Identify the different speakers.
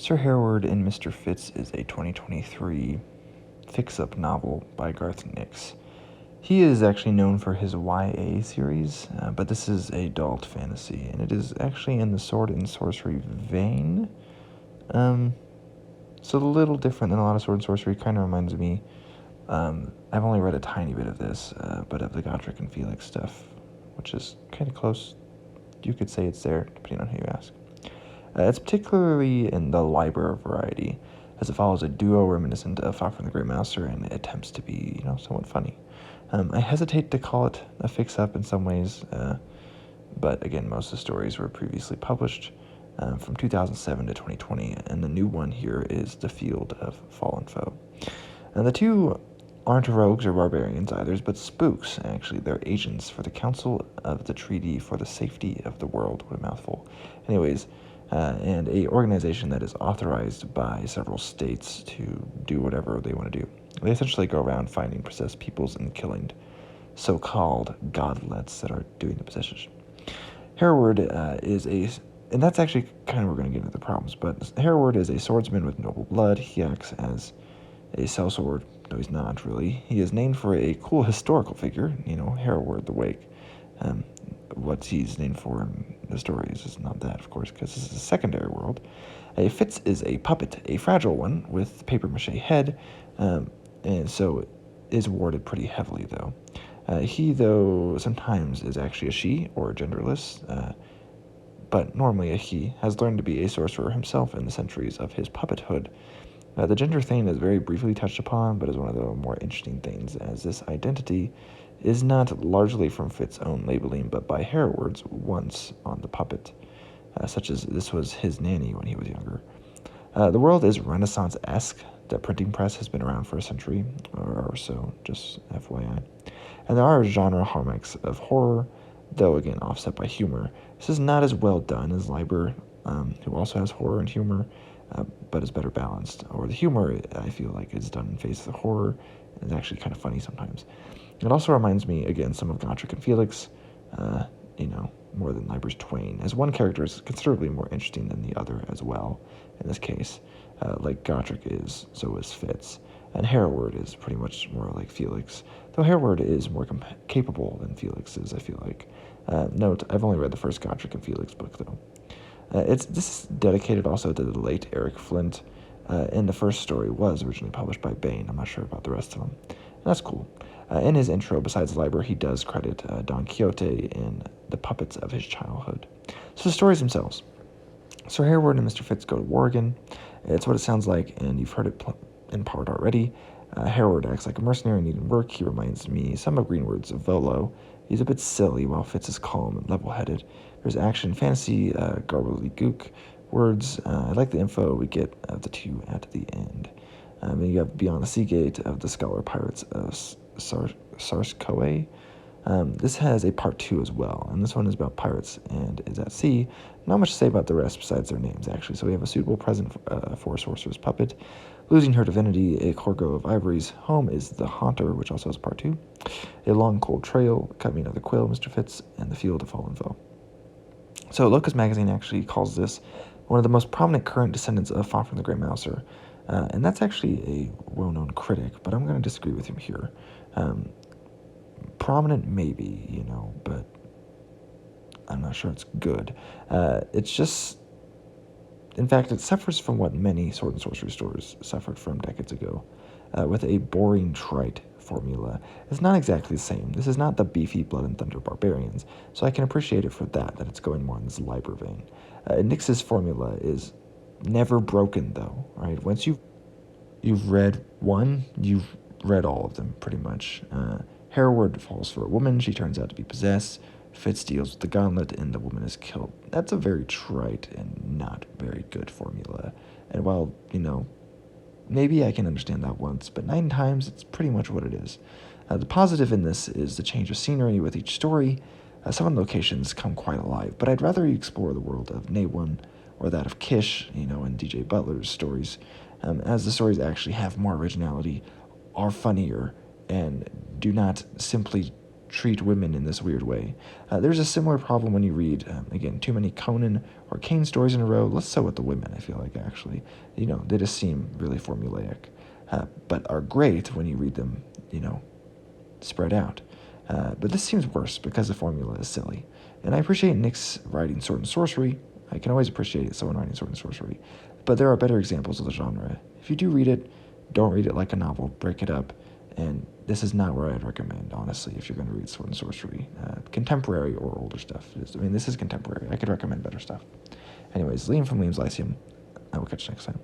Speaker 1: Sir Hereward and Mr. Fitz is a 2023 fix-up novel by Garth. He is actually known for his YA series, but this is adult fantasy, and it is actually in the sword and sorcery vein. So a little different than a lot of sword and sorcery. Kind of reminds me. I've only read a tiny bit of this, but of the Godric and Felix stuff, which is kind of close. You could say it's there, depending on who you ask. It's particularly in the library variety, as it follows a duo reminiscent of Far from the Great Mouser and it attempts to be, somewhat funny. I hesitate to call it a fix-up in some ways, but again, most of the stories were previously published from 2007 to 2020, and the new one here is The Field of Fallen Foe. And the two aren't rogues or barbarians either, but spooks, actually. They're agents for the Council of the Treaty for the Safety of the World. What a mouthful. Anyways, and a organization that is authorized by several states to do whatever they want to do. They essentially go around finding possessed peoples and killing so-called godlets that are doing the possession. Hereward and that's actually kind of, we're going to get into the problems, but Hereward is a swordsman with noble blood. He acts as a sellsword, though he's not really. He is named for a cool historical figure, Hereward the Wake. What he's named for in the stories is not that, of course, because this is a secondary world. Fitz is a puppet, a fragile one with papier-mâché head, and so is warded pretty heavily, though. He, though, sometimes is actually a she, or genderless, but normally a he, has learned to be a sorcerer himself in the centuries of his puppethood. The gender thing is very briefly touched upon, but is one of the more interesting things, as this identity is not largely from Fitz's own labeling, but by Hereward's once on the puppet, such as this was his nanny when he was younger. The world is Renaissance-esque. The printing press has been around for a century or so, just FYI. And there are genre hallmarks of horror, though again offset by humor. This is not as well done as Liber, who also has horror and humor, but is better balanced. Or the humor, I feel like, is done in face of the horror, and is actually kind of funny sometimes. It also reminds me, again, some of Godric and Felix, more than Liber's Twain, as one character is considerably more interesting than the other as well, in this case. Like Godric is, so is Fitz. And Hereward is pretty much more like Felix, though Hereward is more capable than Felix is, I feel like. Note, I've only read the first Godric and Felix book, though. This is dedicated also to the late Eric Flint, and the first story was originally published by Bain. I'm not sure about the rest of them. And that's cool. In his intro, besides Liber, he does credit Don Quixote in the puppets of his childhood. So the stories themselves. Sir Hereward and Mr. Fitz go to war again. It's what it sounds like, and you've heard it in part already. Hereward acts like a mercenary needing work. He reminds me some of Greenwood's Volo. He's a bit silly, while Fitz is calm and level-headed. There's action, fantasy, gobbledygook words. I like the info we get of the two at the end. You have Beyond the Seagate of the Scholar Pirates of Sarskoe. This has a part 2 as well, and this one is about pirates and is at sea. Not much to say about the rest besides their names, actually. So we have a suitable present for a sorcerer's puppet, losing her divinity, a cargo of ivories. Home is the Haunter, which also has part 2. A long cold trail, cut me another quill, Mr. Fitz, and the Field of Fallen Foe. So Locus Magazine actually calls this one of the most prominent current descendants of Far from the Great Mouser. And that's actually a well-known critic, but I'm going to disagree with him here. Prominent, maybe, but I'm not sure it's good. It's just, in fact, it suffers from what many sword and sorcery stores suffered from decades ago, with a boring, trite formula. It's not exactly the same. This is not the beefy Blood and Thunder barbarians, so I can appreciate it for that it's going more in this Liber vein. Nyx's formula is never broken, though, right? Once you've read one, you've read all of them, pretty much. Hereward falls for a woman. She turns out to be possessed. Fitz deals with the gauntlet, and the woman is killed. That's a very trite and not very good formula. And while, maybe I can understand that once, but 9 times, it's pretty much what it is. The positive in this is the change of scenery with each story. Some of the locations come quite alive, but I'd rather you explore the world of Naewyn or that of Kish, and DJ Butler's stories, as the stories actually have more originality, are funnier, and do not simply treat women in this weird way. There's a similar problem when you read, again, too many Conan or Kane stories in a row, less so with the women, I feel like, actually. They just seem really formulaic, but are great when you read them, spread out. But this seems worse because the formula is silly. And I appreciate Nick's writing Sword and Sorcery. I can always appreciate someone writing Sword and Sorcery. But there are better examples of the genre. If you do read it, don't read it like a novel. Break it up. And this is not where I'd recommend, honestly, if you're going to read Sword and Sorcery. Contemporary or older stuff. This is contemporary. I could recommend better stuff. Anyways, Liam from Liam's Lyceum. I will catch you next time.